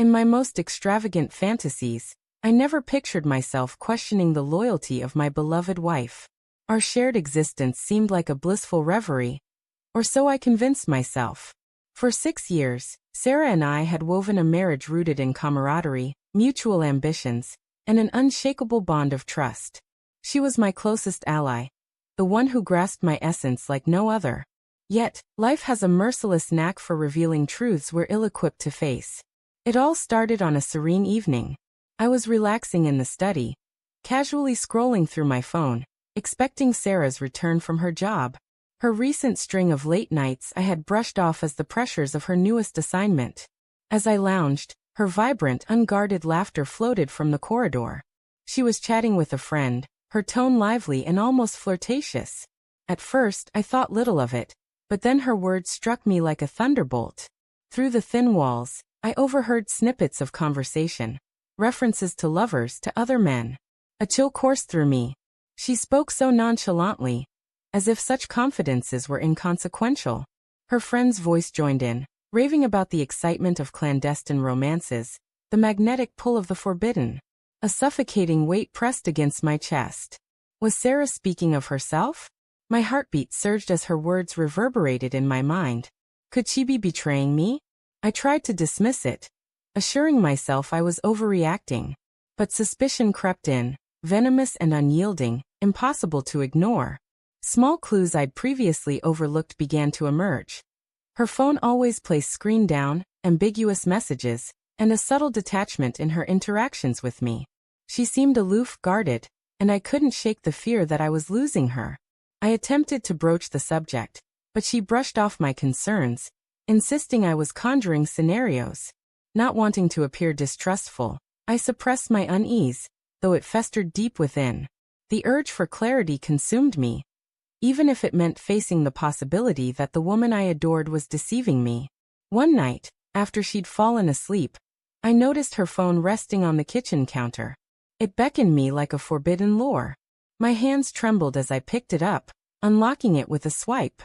In my most extravagant fantasies, I never pictured myself questioning the loyalty of my beloved wife. Our shared existence seemed like a blissful reverie, or so I convinced myself. For 6 years, Sarah and I had woven a marriage rooted in camaraderie, mutual ambitions, and an unshakable bond of trust. She was my closest ally, the one who grasped my essence like no other. Yet, life has a merciless knack for revealing truths we're ill-equipped to face. It all started on a serene evening. I was relaxing in the study, casually scrolling through my phone, expecting Sarah's return from her job. Her recent string of late nights I had brushed off as the pressures of her newest assignment. As I lounged, her vibrant, unguarded laughter floated from the corridor. She was chatting with a friend, her tone lively and almost flirtatious. At first, I thought little of it, but then her words struck me like a thunderbolt. Through the thin walls, I overheard snippets of conversation, references to lovers, to other men. A chill coursed through me. She spoke so nonchalantly, as if such confidences were inconsequential. Her friend's voice joined in, raving about the excitement of clandestine romances, the magnetic pull of the forbidden. A suffocating weight pressed against my chest. Was Sarah speaking of herself? My heartbeat surged as her words reverberated in my mind. Could she be betraying me? I tried to dismiss it, assuring myself I was overreacting. But suspicion crept in, venomous and unyielding, impossible to ignore. Small clues I'd previously overlooked began to emerge. Her phone always placed screen down, ambiguous messages, and a subtle detachment in her interactions with me. She seemed aloof, guarded, and I couldn't shake the fear that I was losing her. I attempted to broach the subject, but she brushed off my concerns, insisting I was conjuring scenarios. Not wanting to appear distrustful, I suppressed my unease, though it festered deep within. The urge for clarity consumed me, even if it meant facing the possibility that the woman I adored was deceiving me. One night, after she'd fallen asleep, I noticed her phone resting on the kitchen counter. It beckoned me like a forbidden lure. My hands trembled as I picked it up, unlocking it with a swipe.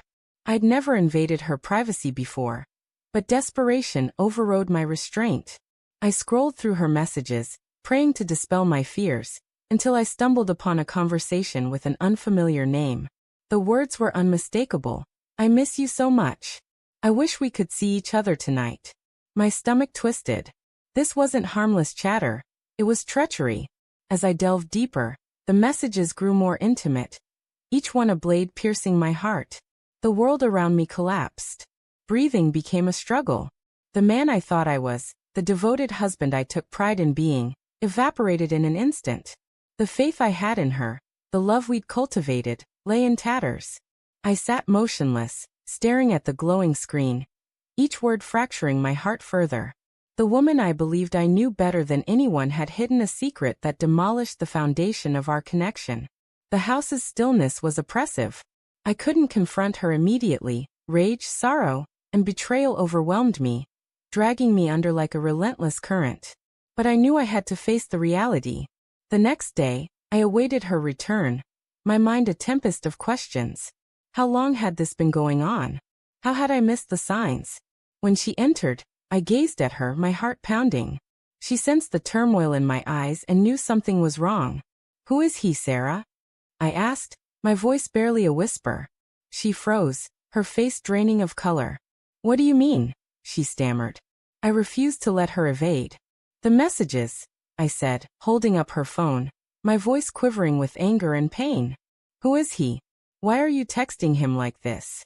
I'd never invaded her privacy before, but desperation overrode my restraint. I scrolled through her messages, praying to dispel my fears, until I stumbled upon a conversation with an unfamiliar name. The words were unmistakable. I miss you so much. I wish we could see each other tonight. My stomach twisted. This wasn't harmless chatter, it was treachery. As I delved deeper, the messages grew more intimate, each one a blade piercing my heart. The world around me collapsed. Breathing became a struggle. The man I thought I was, the devoted husband I took pride in being, evaporated in an instant. The faith I had in her, the love we'd cultivated, lay in tatters. I sat motionless, staring at the glowing screen, each word fracturing my heart further. The woman I believed I knew better than anyone had hidden a secret that demolished the foundation of our connection. The house's stillness was oppressive. I couldn't confront her immediately. Rage, sorrow, and betrayal overwhelmed me, dragging me under like a relentless current. But I knew I had to face the reality. The next day, I awaited her return, my mind a tempest of questions. How long had this been going on? How had I missed the signs? When she entered, I gazed at her, my heart pounding. She sensed the turmoil in my eyes and knew something was wrong. "Who is he, Sarah?" I asked, my voice barely a whisper. She froze, her face draining of color. "What do you mean?" she stammered. I refused to let her evade. "The messages," I said, holding up her phone, my voice quivering with anger and pain. "Who is he? Why are you texting him like this?"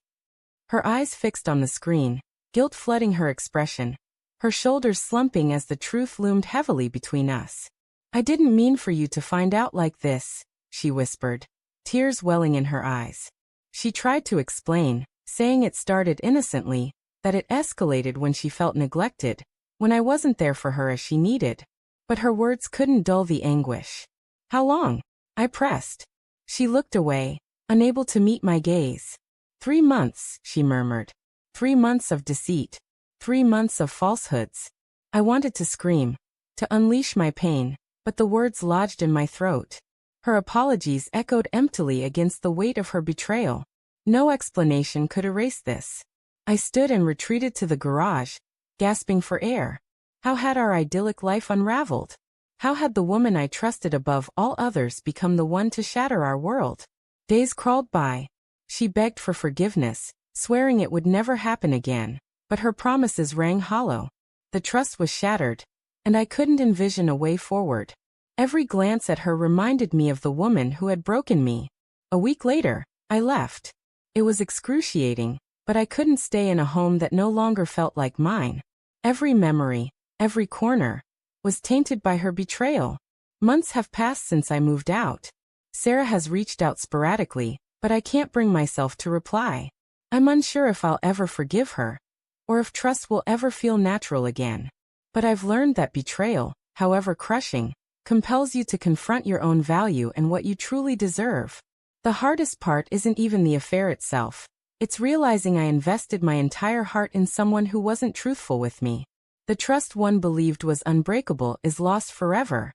Her eyes fixed on the screen, guilt flooding her expression, her shoulders slumping as the truth loomed heavily between us. "I didn't mean for you to find out like this," she whispered, tears welling in her eyes. She tried to explain, saying it started innocently, that it escalated when she felt neglected, when I wasn't there for her as she needed. But her words couldn't dull the anguish. "How long?" I pressed. She looked away, unable to meet my gaze. 3 months, she murmured. 3 months of deceit. 3 months of falsehoods. I wanted to scream, to unleash my pain, but the words lodged in my throat. Her apologies echoed emptily against the weight of her betrayal. No explanation could erase this. I stood and retreated to the garage, gasping for air. How had our idyllic life unraveled? How had the woman I trusted above all others become the one to shatter our world? Days crawled by. She begged for forgiveness, swearing it would never happen again, but her promises rang hollow. The trust was shattered, and I couldn't envision a way forward. Every glance at her reminded me of the woman who had broken me. A week later, I left. It was excruciating, but I couldn't stay in a home that no longer felt like mine. Every memory, every corner, was tainted by her betrayal. Months have passed since I moved out. Sarah has reached out sporadically, but I can't bring myself to reply. I'm unsure if I'll ever forgive her, or if trust will ever feel natural again. But I've learned that betrayal, however crushing, compels you to confront your own value and what you truly deserve. The hardest part isn't even the affair itself. It's realizing I invested my entire heart in someone who wasn't truthful with me. The trust one believed was unbreakable is lost forever.